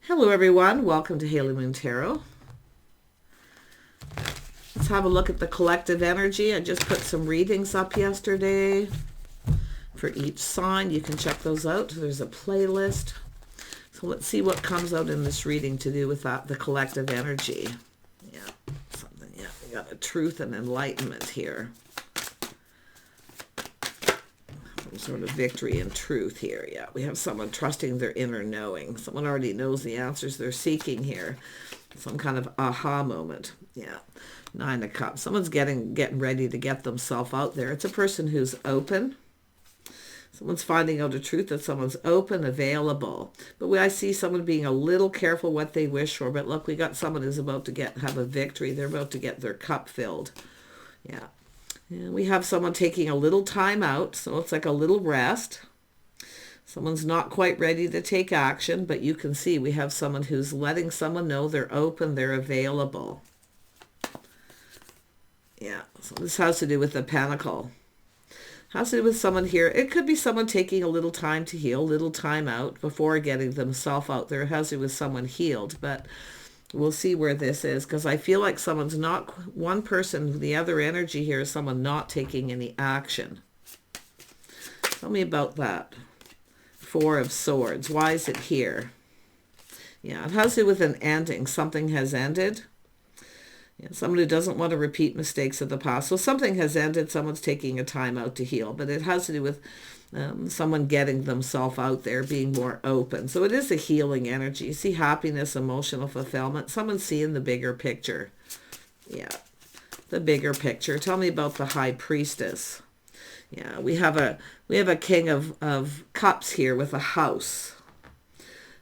Hello everyone, welcome to Haley Moon Tarot. Let's have a look at the collective energy. I just put some readings up yesterday for each sign. You can check those out. There's a playlist. So let's see what comes out in this reading to do with that, the collective energy. Yeah, something. Yeah, we got a truth and enlightenment here. Some sort of victory and truth here. Yeah, we have someone trusting their inner knowing. Someone already knows the answers they're seeking here. Some kind of aha moment. Yeah, 9 of Cups. Someone's getting ready to get themselves out there. It's a person who's open. Someone's finding out a truth that someone's open, available. But I see someone being a little careful what they wish for. But look, we got someone who's about to have a victory. They're about to get their cup filled. Yeah. And we have someone taking a little time out, so it's like a little rest. Someone's not quite ready to take action, but you can see we have someone who's letting someone know they're open, they're available. Yeah, so this has to do with the Pentacle. Has to do with someone here. It could be someone taking a little time to heal, a little time out before getting themselves out there. It has to do with someone healed, but we'll see where this is, because I feel like someone's not, one person, the other energy here is someone not taking any action. Tell me about that. 4 of Swords. Why is it here? Yeah, it has to do with an ending. Something has ended. Yeah, someone who doesn't want to repeat mistakes of the past. So something has ended. Someone's taking a time out to heal, but it has to do with someone getting themselves out there, being more open. So it is a healing energy. You see happiness, emotional fulfillment. Someone's seeing the bigger picture. Yeah, the bigger picture. Tell me about the High Priestess. Yeah, we have a King of Cups here with a house.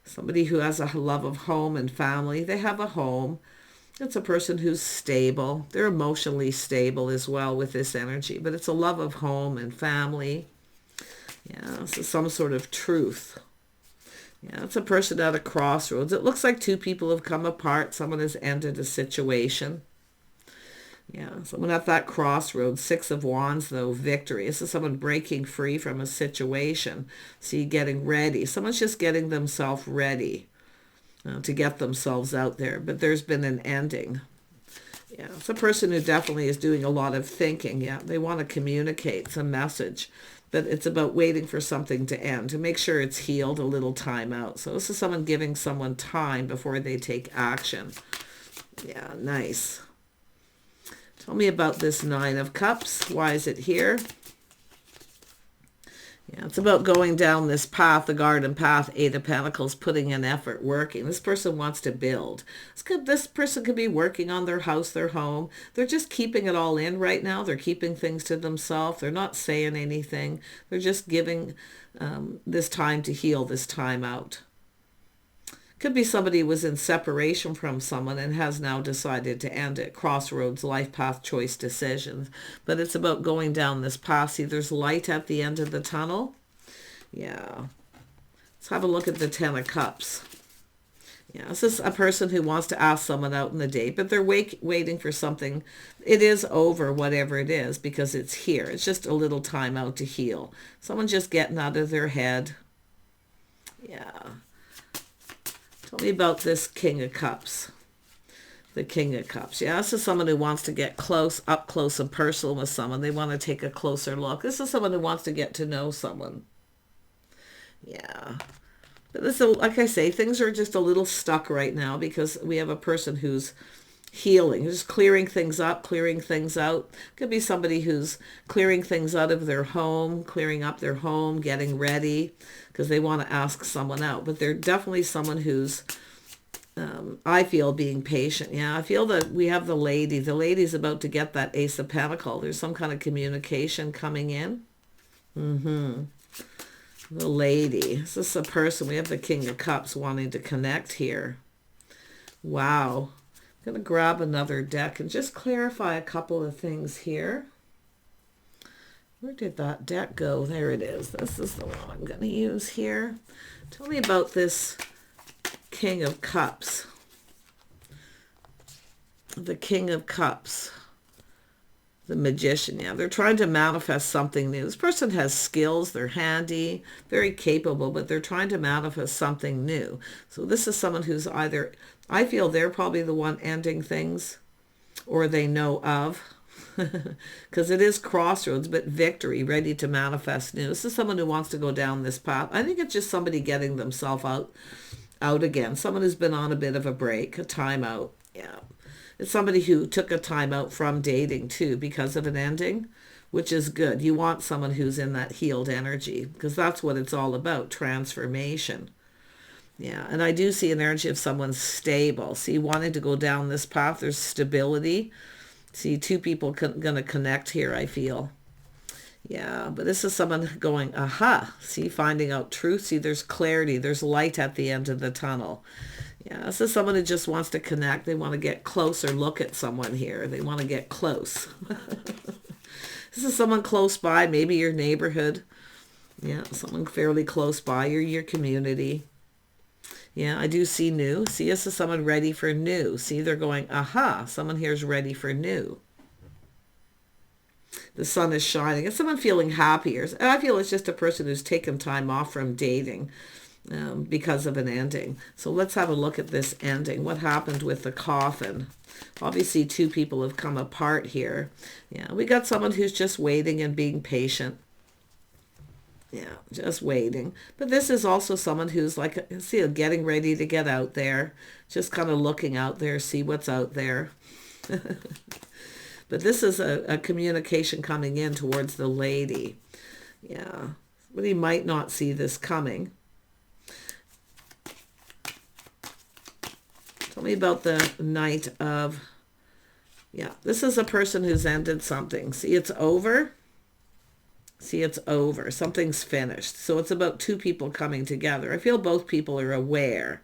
Somebody who has a love of home and family. They have a home. It's a person who's stable. They're emotionally stable as well with this energy, but it's a love of home and family. Yeah, so some sort of truth. Yeah, it's a person at a crossroads. It looks like 2 people have come apart. Someone has ended a situation. Yeah, someone at that crossroads. 6 of Wands, though, victory. This is someone breaking free from a situation. See, getting ready. Someone's just getting themselves ready to get themselves out there. But there's been an ending. Yeah, it's a person who definitely is doing a lot of thinking. Yeah, they want to communicate some message. But it's about waiting for something to end, to make sure it's healed, a little time out. So this is someone giving someone time before they take action. Yeah, nice. Tell me about this 9 of Cups. Why is it here? Yeah, it's about going down this path, the garden path. 8 of Pentacles, putting in effort, working. This person wants to build. This person could be working on their house, their home. They're just keeping it all in right now. They're keeping things to themselves. They're not saying anything. They're just giving this time to heal, this time out. Could be somebody who was in separation from someone and has now decided to end it. Crossroads, life path, choice, decisions. But it's about going down this path. See, there's light at the end of the tunnel. Yeah. Let's have a look at the 10 of Cups. Yeah, this is a person who wants to ask someone out in the date, but they're waiting for something. It is over, whatever it is, because it's here. It's just a little time out to heal. Someone just getting out of their head. Yeah. Tell me about this King of Cups. The King of Cups. Yeah, this is someone who wants to get up close and personal with someone. They want to take a closer look. This is someone who wants to get to know someone. Yeah. But this is, like I say, things are just a little stuck right now because we have a person who's healing, who's clearing things up, clearing things out. Could be somebody who's clearing things out of their home, clearing up their home, getting ready because they want to ask someone out. But they're definitely someone who's, I feel, being patient. Yeah, I feel that we have the lady. The lady's about to get that Ace of Pentacles. There's some kind of communication coming in. The lady. This is a person. We have the King of Cups wanting to connect here. Wow. I'm going to grab another deck and just clarify a couple of things here. Where did that deck go? There it is. This is the one I'm going to use here. Tell me about this King of Cups. The King of Cups. The Magician, yeah. They're trying to manifest something new. This person has skills. They're handy, very capable, but they're trying to manifest something new. So this is someone who's either, I feel they're probably the one ending things, or they know of. Because it is crossroads, but victory, ready to manifest new. This is someone who wants to go down this path. I think it's just somebody getting themselves out again. Someone who's been on a bit of a break, a timeout. Yeah. It's somebody who took a time out from dating too because of an ending, which is good. You want someone who's in that healed energy because that's what it's all about, transformation. Yeah, and I do see an energy of someone stable. See, wanting to go down this path, there's stability. See, two people going to connect here, I feel. Yeah, but this is someone going, aha, see, finding out truth. See, there's clarity. There's light at the end of the tunnel. Yeah, this is someone who just wants to connect. They want to get close or look at someone here. They want to get close. This is someone close by, maybe your neighborhood. Yeah, someone fairly close by, or your community. Yeah, I do see new. See, this is someone ready for new. See, they're going, aha, someone here is ready for new. The sun is shining. It's someone feeling happier. And I feel it's just a person who's taken time off from dating. Because of an ending. So let's have a look at this ending. What happened with the coffin? Obviously, two people have come apart here. Yeah, we got someone who's just waiting and being patient. Yeah, just waiting. But this is also someone who's like, see, getting ready to get out there. Just kind of looking out there, see what's out there. But this is a communication coming in towards the lady. Yeah, but he might not see this coming. Tell me about the Knight of, yeah, this is a person who's ended something. See, it's over. See, it's over. Something's finished. So it's about two people coming together. I feel both people are aware.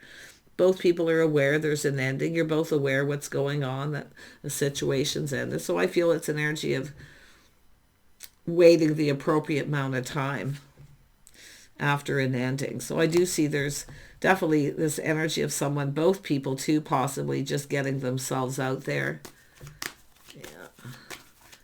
Both people are aware there's an ending. You're both aware what's going on, that the situation's ended. So I feel it's an energy of waiting the appropriate amount of time after an ending. So I do see there's definitely this energy of someone, both people too, possibly just getting themselves out there. Yeah.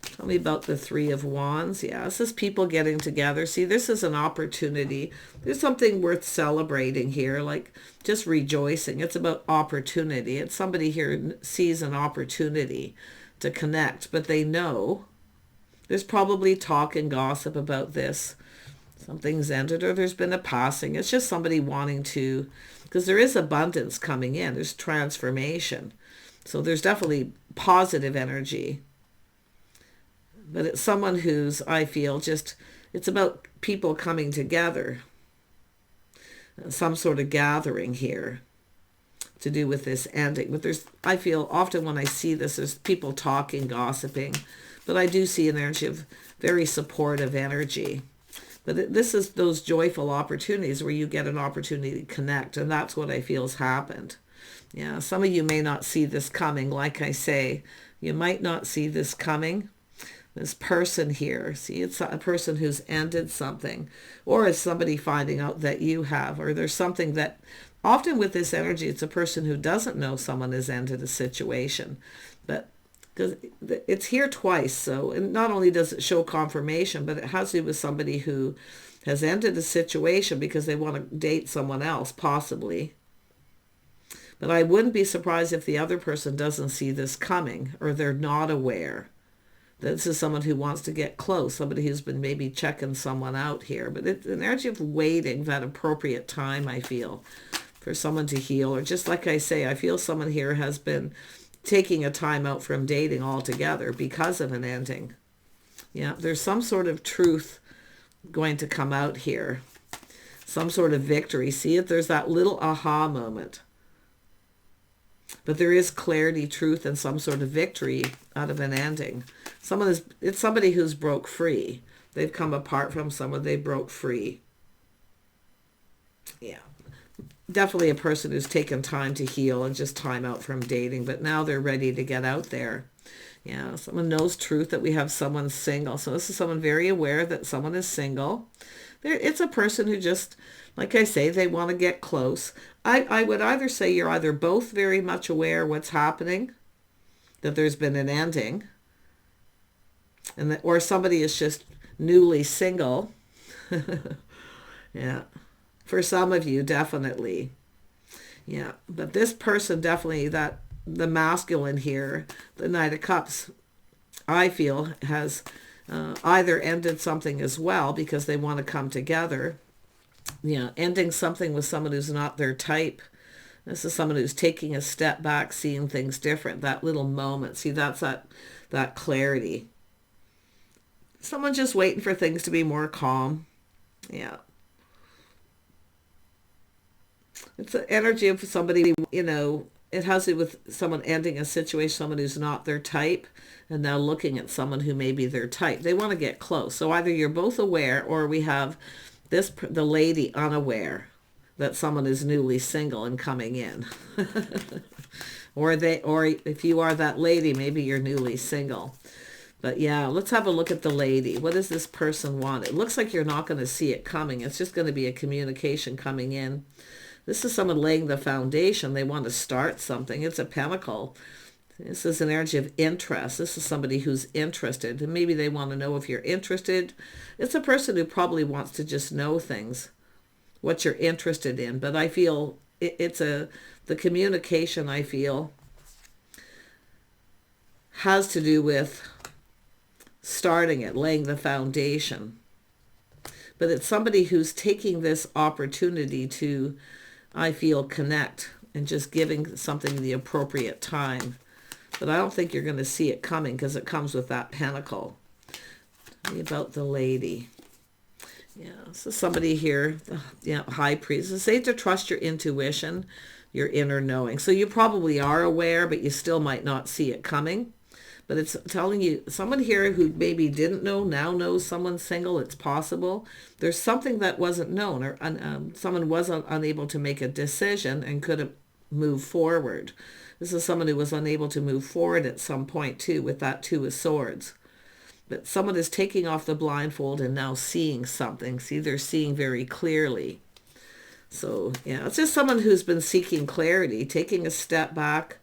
Tell me about the Three of Wands. Yeah, this is people getting together. See, this is an opportunity. There's something worth celebrating here, like just rejoicing. It's about opportunity. It's somebody here sees an opportunity to connect, but they know there's probably talk and gossip about this. Something's ended, or there's been a passing. It's just somebody wanting to, because there is abundance coming in. There's transformation. So there's definitely positive energy. But it's someone who's, I feel, just, it's about people coming together. Some sort of gathering here to do with this ending. But there's, I feel often when I see this, there's people talking, gossiping. But I do see an energy of very supportive energy. But this is those joyful opportunities where you get an opportunity to connect. And that's what I feel has happened. Yeah, some of you may not see this coming. Like I say, you might not see this coming. This person here, see, it's a person who's ended something. Or is somebody finding out that you have. Or there's something that, often with this energy, it's a person who doesn't know someone has ended a situation. But because it's here twice, so and not only does it show confirmation, but it has to do with somebody who has ended a situation because they want to date someone else, possibly. But I wouldn't be surprised if the other person doesn't see this coming, or they're not aware. This is someone who wants to get close, somebody who's been maybe checking someone out here. But it's an energy of waiting that appropriate time, I feel, for someone to heal. Or just like I say, I feel someone here has been taking a time out from dating altogether because of an ending. Yeah, there's some sort of truth going to come out here. Some sort of victory. See if there's that little aha moment. But there is clarity, truth, and some sort of victory out of an ending. It's somebody who's broke free. They've come apart from someone, they broke free. Yeah. Definitely a person who's taken time to heal and just time out from dating, but now they're ready to get out there. Yeah, someone knows truth that we have someone single. So this is someone very aware that someone is single. It's a person who just, like I say, they want to get close. I would either say you're either both very much aware what's happening, that there's been an ending, or somebody is just newly single. Yeah. For some of you, definitely. Yeah. But this person definitely, that the masculine here, the Knight of Cups, I feel has either ended something as well because they want to come together. Yeah. Ending something with someone who's not their type. This is someone who's taking a step back, seeing things different. That little moment. See, that's that clarity. Someone just waiting for things to be more calm. Yeah. It's the energy of somebody, it has to do with someone ending a situation, someone who's not their type, and now looking at someone who may be their type. They want to get close. So either you're both aware, or we have the lady unaware that someone is newly single and coming in. or if you are that lady, maybe you're newly single. But yeah, let's have a look at the lady. What does this person want? It looks like you're not going to see it coming. It's just going to be a communication coming in. This is someone laying the foundation. They want to start something. It's a pentacle. This is an energy of interest. This is somebody who's interested. And maybe they want to know if you're interested. It's a person who probably wants to just know things, what you're interested in. But I feel the communication, I feel, has to do with starting it, laying the foundation. But it's somebody who's taking this opportunity to, I feel, connect and just giving something the appropriate time. But I don't think you're going to see it coming because it comes with that pentacle. Tell me about the lady. Yeah, so somebody here, high priest, say to trust your intuition, your inner knowing. So you probably are aware, but you still might not see it coming. But it's telling you, someone here who maybe didn't know, now knows someone's single. It's possible. There's something that wasn't known, or someone was unable to make a decision and couldn't move forward. This is someone who was unable to move forward at some point too, with that Two of Swords. But someone is taking off the blindfold and now seeing something. See, they're seeing very clearly. So yeah, it's just someone who's been seeking clarity, taking a step back.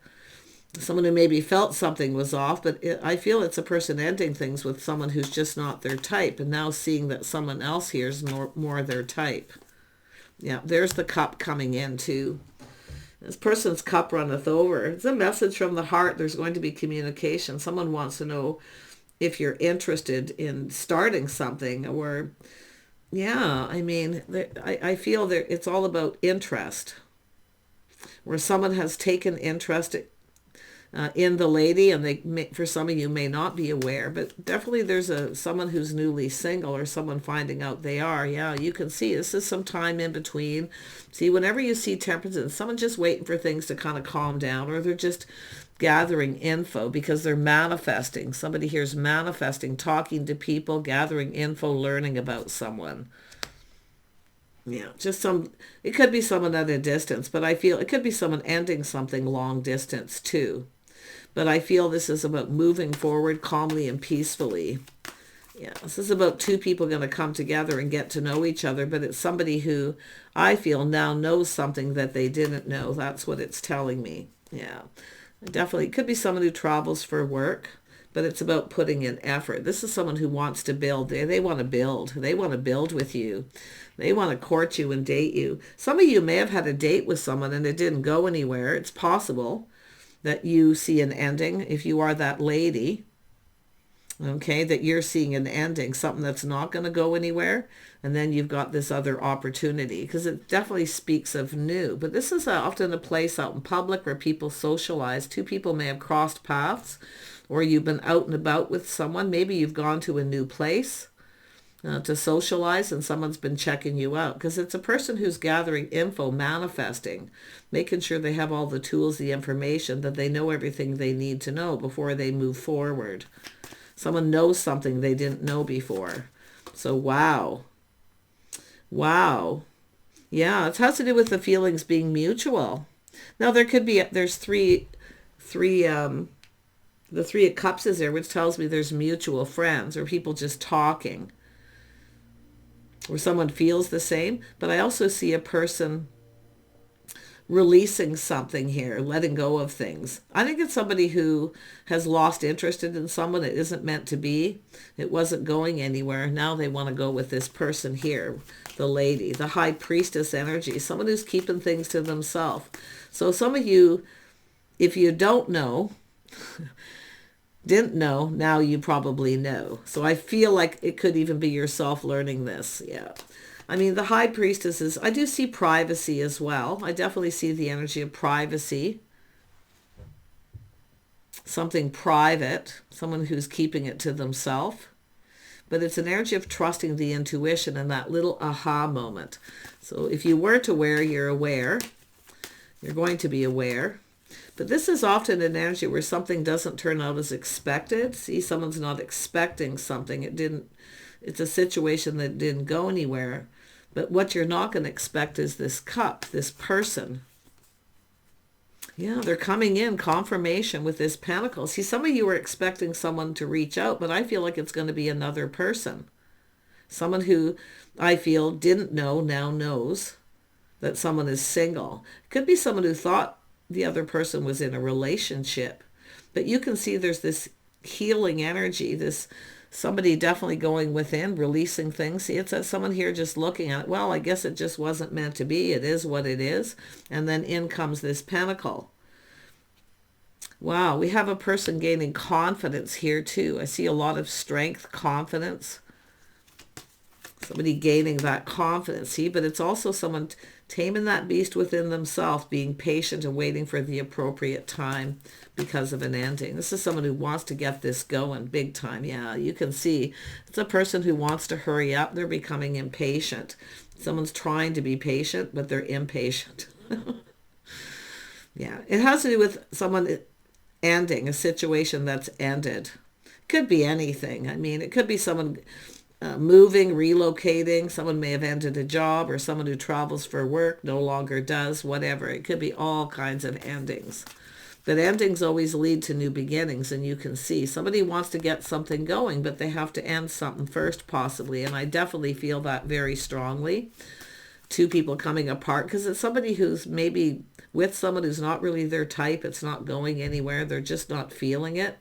Someone who maybe felt something was off, but I feel it's a person ending things with someone who's just not their type, and now seeing that someone else here is more their type. Yeah, there's the cup coming in too. This person's cup runneth over. It's a message from the heart. There's going to be communication. Someone wants to know if you're interested in starting something, or yeah, I mean, I feel that it's all about interest, where someone has taken interest in the lady, and for some of you may not be aware, but definitely there's someone who's newly single, or someone finding out they are. Yeah, you can see this is some time in between. See, whenever you see Temperance, someone just waiting for things to kind of calm down, or they're just gathering info because they're manifesting. Somebody here's manifesting, talking to people, gathering info, learning about someone. Yeah, it could be someone at a distance, but I feel it could be someone ending something long distance too. But I feel this is about moving forward calmly and peacefully. Yeah, this is about two people going to come together and get to know each other, but it's somebody who I feel now knows something that they didn't know. That's what it's telling me. Yeah, definitely. It could be someone who travels for work, but it's about putting in effort. This is someone who wants to build. They want to build. They want to build with you. They want to court you and date you. Some of you may have had a date with someone and it didn't go anywhere. It's possible that you see an ending. If you are that lady, okay, that you're seeing an ending, something that's not going to go anywhere, and then you've got this other opportunity, because it definitely speaks of new. But this is often a place out in public where people socialize. Two people may have crossed paths, or you've been out and about with someone. Maybe you've gone to a new place to socialize, and someone's been checking you out, because it's a person who's gathering info, manifesting, making sure they have all the tools, the information, that they know everything they need to know before they move forward. Someone knows something they didn't know before. So wow. Yeah, it has to do with the feelings being mutual. Now there's the Three of Cups is there, which tells me there's mutual friends, or people just talking, where someone feels the same. But I also see a person releasing something here, letting go of things. I think it's somebody who has lost interest in someone. It isn't meant to be. It wasn't going anywhere. Now they want to go with this person here, the lady, the high priestess energy, someone who's keeping things to themselves. So some of you, if you don't know, didn't know, now you probably know. So I feel like it could even be yourself learning this. Yeah. I mean, the high priestess is, I do see privacy as well. I definitely see the energy of privacy. Something private, someone who's keeping it to themselves. But it's an energy of trusting the intuition and that little aha moment. So if you weren't aware, you're aware. You're going to be aware. But this is often an energy where something doesn't turn out as expected. See, someone's not expecting something. It's a situation that didn't go anywhere. But what you're not going to expect is this cup, this person. Yeah, they're coming in, confirmation with this pentacle. See, some of you were expecting someone to reach out, but I feel like it's going to be another person. Someone who I feel didn't know, now knows that someone is single. It could be someone who thought the other person was in a relationship. But you can see there's this healing energy, this somebody definitely going within, releasing things. See, it's someone here just looking at it. Well, I guess it just wasn't meant to be. It is what it is. And then in comes this pentacle. Wow, we have a person gaining confidence here too. I see a lot of strength, confidence. Somebody gaining that confidence. See, but it's also someone taming that beast within themselves, being patient and waiting for the appropriate time because of an ending. This is someone who wants to get this going big time. Yeah, you can see it's a person who wants to hurry up. They're becoming impatient. Someone's trying to be patient, but they're impatient. Yeah, it has to do with someone ending, a situation that's ended. Could be anything. I mean, it could be someone moving, relocating. Someone may have ended a job, or someone who travels for work no longer does, whatever. It could be all kinds of endings. But endings always lead to new beginnings, and you can see somebody wants to get something going, but they have to end something first, possibly. And I definitely feel that very strongly. Two people coming apart, because it's somebody who's maybe with someone who's not really their type. It's not going anywhere. They're just not feeling it.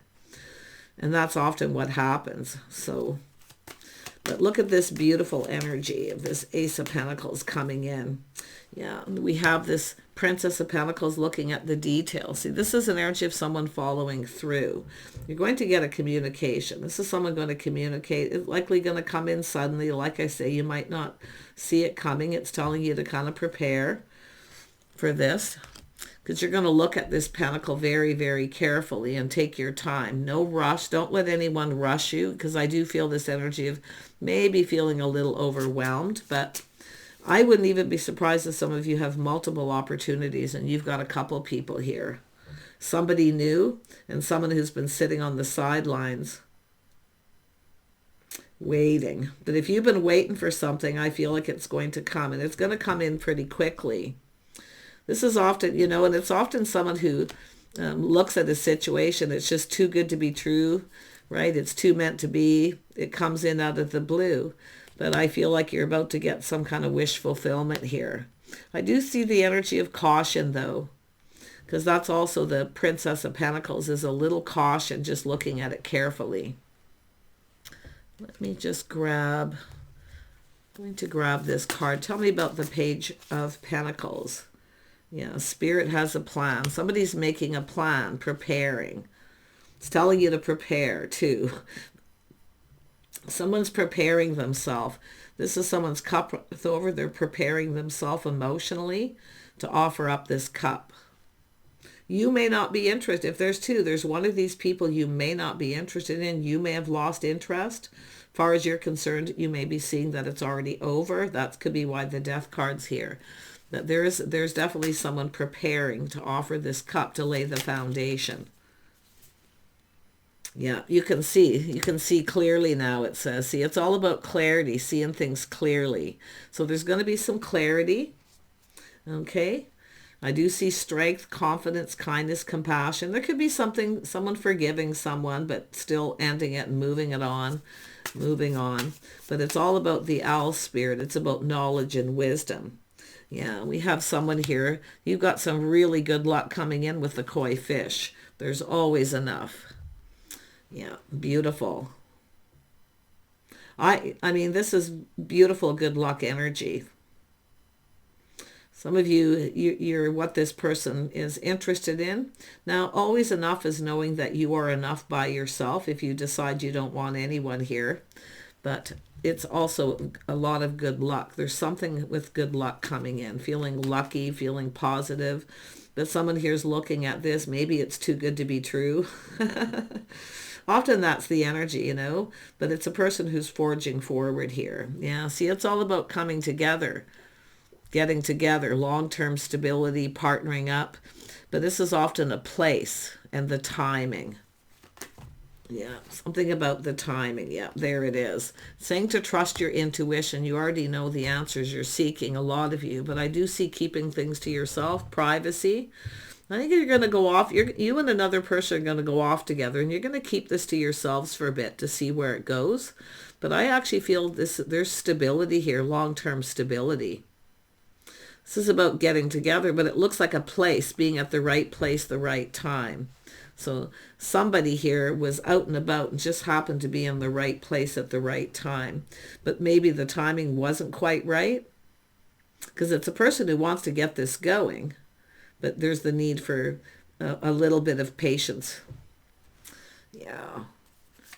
And that's often what happens. So, but look at this beautiful energy of this Ace of Pentacles coming in. Yeah, we have this Princess of Pentacles looking at the details. See, this is an energy of someone following through. You're going to get a communication. This is someone going to communicate. It's likely going to come in suddenly. Like I say, you might not see it coming. It's telling you to kind of prepare for this, because you're going to look at this pentacle very, very carefully and take your time. No rush. Don't let anyone rush you, because I do feel this energy of maybe feeling a little overwhelmed. But I wouldn't even be surprised if some of you have multiple opportunities and you've got a couple people here. Somebody new and someone who's been sitting on the sidelines waiting. But if you've been waiting for something, I feel like it's going to come, and it's going to come in pretty quickly. This is often, and it's often someone who looks at a situation. It's just too good to be true, right? It's too meant to be. It comes in out of the blue. But I feel like you're about to get some kind of wish fulfillment here. I do see the energy of caution, though, because that's also the Princess of Pentacles, is a little caution, just looking at it carefully. Let me just I'm going to grab this card. Tell me about the Page of Pentacles. Yeah, Spirit has a plan. Somebody's making a plan, preparing. It's telling you to prepare too. Someone's preparing themselves. This is someone's cup over. They're preparing themselves emotionally to offer up this cup. You may not be interested. If there's two, there's one of these people you may not be interested in. You may have lost interest. As far as you're concerned, you may be seeing that it's already over. That could be why the Death card's here. That there's definitely someone preparing to offer this cup to lay the foundation. Yeah, you can see clearly now, it says. See, it's all about clarity, seeing things clearly. So there's going to be some clarity. Okay. I do see strength, confidence, kindness, compassion. There could be someone forgiving someone, but still ending it and moving on. But it's all about the owl spirit. It's about knowledge and wisdom. Yeah, we have someone here. You've got some really good luck coming in with the koi fish. There's always enough. Yeah, beautiful. I mean, this is beautiful good luck energy. Some of you're what this person is interested in. Now, always enough is knowing that you are enough by yourself if you decide you don't want anyone here. But it's also a lot of good luck. There's something with good luck coming in, feeling lucky, feeling positive. But someone here's looking at this. Maybe it's too good to be true. Often that's the energy, you know, but it's a person who's forging forward here. Yeah, see, it's all about coming together, getting together, long-term stability, partnering up. But this is often a place and the timing. Yeah, something about the timing. Yeah, there it is. Saying to trust your intuition. You already know the answers you're seeking, a lot of you. But I do see keeping things to yourself, privacy. I think you're going to go off. You and another person are going to go off together, and you're going to keep this to yourselves for a bit to see where it goes. But I actually feel there's stability here, long-term stability. This is about getting together, but it looks like a place, being at the right place, the right time. So somebody here was out and about and just happened to be in the right place at the right time. But maybe the timing wasn't quite right, because it's a person who wants to get this going. But there's the need for a little bit of patience. Yeah.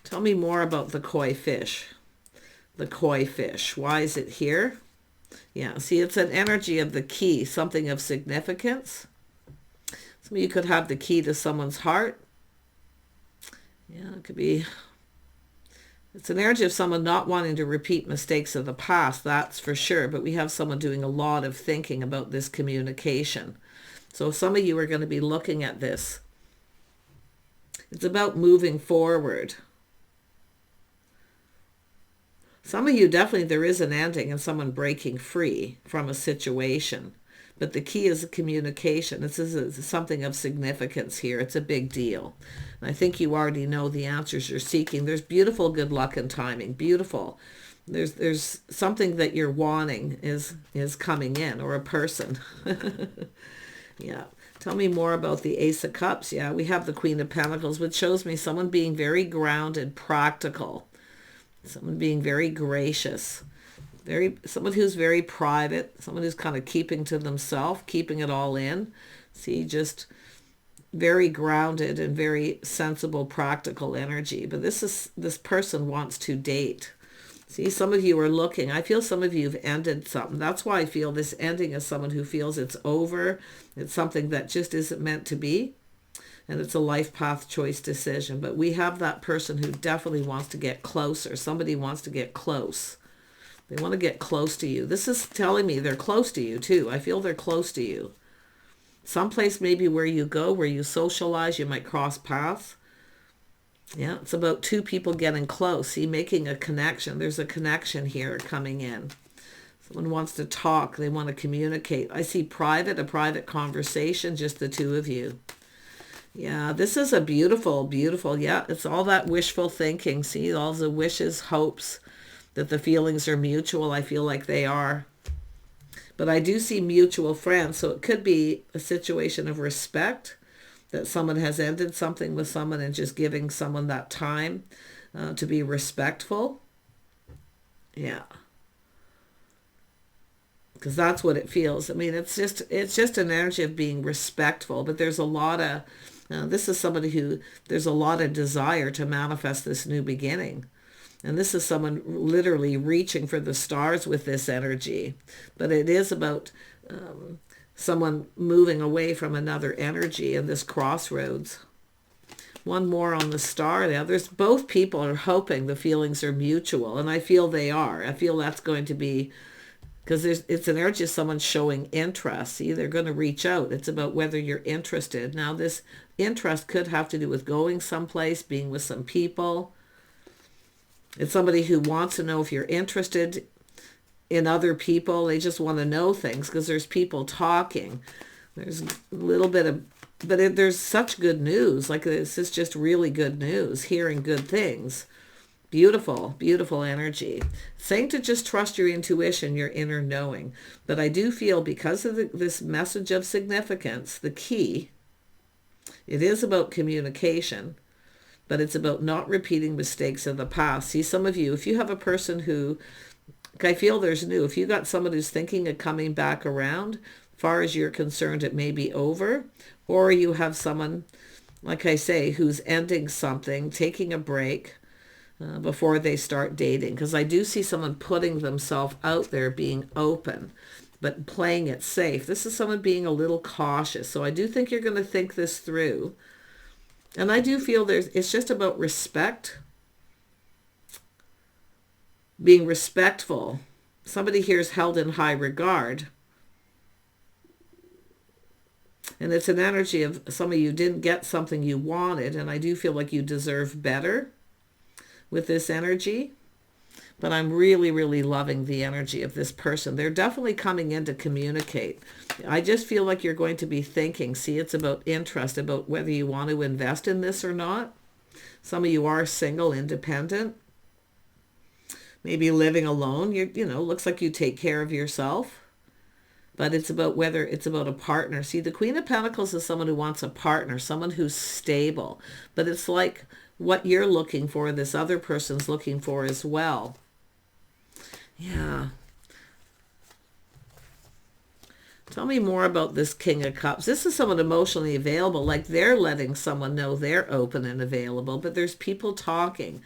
Tell me more about the koi fish. The koi fish. Why is it here? Yeah, see, it's an energy of the key, something of significance. Some of you could have the key to someone's heart. Yeah, it could be... It's an energy of someone not wanting to repeat mistakes of the past, that's for sure. But we have someone doing a lot of thinking about this communication. So some of you are going to be looking at this. It's about moving forward. Some of you, definitely there is an ending and someone breaking free from a situation. But the key is communication. This is something of significance here. It's a big deal. And I think you already know the answers you're seeking. There's beautiful good luck and timing. Beautiful. There's something that you're wanting is coming in, or a person. Yeah. Tell me more about the Ace of Cups. Yeah, we have the Queen of Pentacles, which shows me someone being very grounded, practical. Someone being very gracious. Someone who's very private. Someone who's kind of keeping to themselves, keeping it all in. See, just very grounded and very sensible, practical energy. But this person wants to date. See, some of you are looking. I feel some of you have ended something. That's why I feel this ending is someone who feels it's over. It's something that just isn't meant to be. And it's a life path choice decision. But we have that person who definitely wants to get closer. Somebody wants to get close. They want to get close to you. This is telling me they're close to you too. I feel they're close to you. Someplace maybe where you go, where you socialize, you might cross paths. Yeah, it's about two people getting close. See, making a connection. There's a connection here coming in. Someone wants to talk. They want to communicate. I see a private conversation, just the two of you. Yeah, this is a beautiful, beautiful, yeah, it's all that wishful thinking. See, all the wishes, hopes, that the feelings are mutual. I feel like they are. But I do see mutual friends. So it could be a situation of respect, that someone has ended something with someone and just giving someone that time to be respectful. Yeah. Because that's what it feels. I mean, it's just an energy of being respectful. But there's a lot of, this is somebody who, there's a lot of desire to manifest this new beginning. And this is someone literally reaching for the stars with this energy. But it is about someone moving away from another energy in this crossroads. One more on the star now. There's both people are hoping the feelings are mutual. And I feel they are. I feel that's going to be, because it's an energy of someone showing interest. See, they're going to reach out. It's about whether you're interested. Now, this interest could have to do with going someplace, being with some people. It's somebody who wants to know if you're interested in other people. They just want to know things because there's people talking. There's a little bit of, there's such good news. Like, this is just really good news, hearing good things. Beautiful, beautiful energy. Saying to just trust your intuition, your inner knowing. But I do feel because of this message of significance, the key, it is about communication, but it's about not repeating mistakes of the past. See, some of you, if you have a person who, I feel there's new, if you got someone who's thinking of coming back around, far as you're concerned, it may be over, or you have someone, like I say, who's ending something, taking a break before they start dating. Because I do see someone putting themselves out there, being open, but playing it safe. This is someone being a little cautious. So I do think you're going to think this through. And I do feel it's just about respect, being respectful. Somebody here is held in high regard. And it's an energy of some of you didn't get something you wanted, and I do feel like you deserve better with this energy. But I'm really, really loving the energy of this person. They're definitely coming in to communicate. I just feel like you're going to be thinking. See, it's about interest, about whether you want to invest in this or not. Some of you are single, independent, maybe living alone. Looks like you take care of yourself. But it's about whether it's about a partner. See, the Queen of Pentacles is someone who wants a partner, someone who's stable. But it's like what you're looking for, this other person's looking for as well. Yeah. Tell me more about this King of Cups. This is someone emotionally available, like they're letting someone know they're open and available, but there's people talking.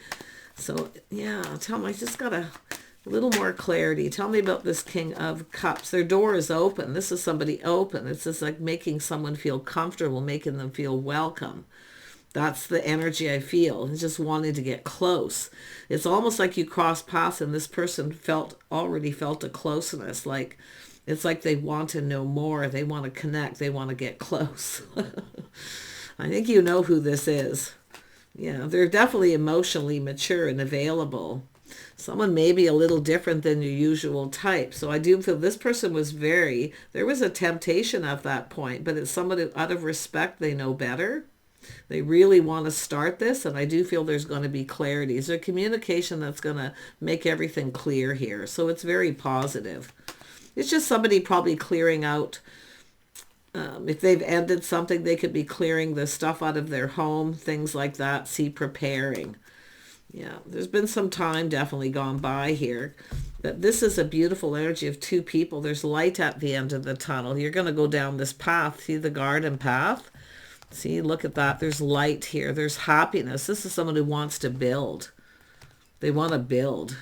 So, yeah, tell me, I just got a little more clarity. Tell me about this King of Cups. Their door is open. This is somebody open. It's just like making someone feel comfortable, making them feel welcome. That's the energy I feel. It's just wanting to get close. It's almost like you cross paths and this person already felt a closeness. Like it's like they want to know more. They want to connect. They want to get close. I think you know who this is. Yeah, they're definitely emotionally mature and available. Someone may be a little different than your usual type. So I do feel this person was there was a temptation at that point, but it's someone who, out of respect, they know better. They really want to start this, and I do feel there's going to be clarity. There's a communication that's going to make everything clear here. So it's very positive. It's just somebody probably clearing out. If they've ended something, they could be clearing the stuff out of their home, things like that. See, preparing. Yeah, there's been some time definitely gone by here. But this is a beautiful energy of two people. There's light at the end of the tunnel. You're going to go down this path. See the garden path? See, look at that. There's light here. There's happiness. This is someone who wants to build. They want to build.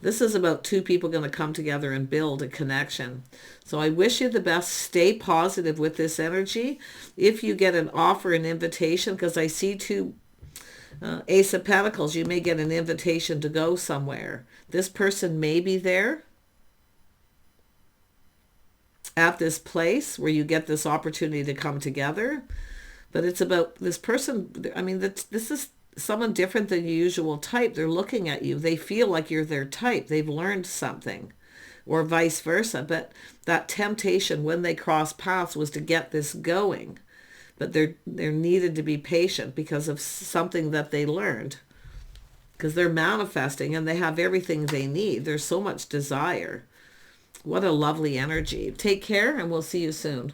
This is about two people going to come together and build a connection. So I wish you the best. Stay positive with this energy. If you get an offer, an invitation, because I see two Ace of Pentacles, you may get an invitation to go somewhere. This person may be there at this place where you get this opportunity to come together. But it's about this person. I mean, this is someone different than your usual type. They're looking at you. They feel like you're their type. They've learned something, or vice versa. But that temptation when they cross paths was to get this going. But they're needed to be patient because of something that they learned. Because they're manifesting and they have everything they need. There's so much desire. What a lovely energy. Take care, and we'll see you soon.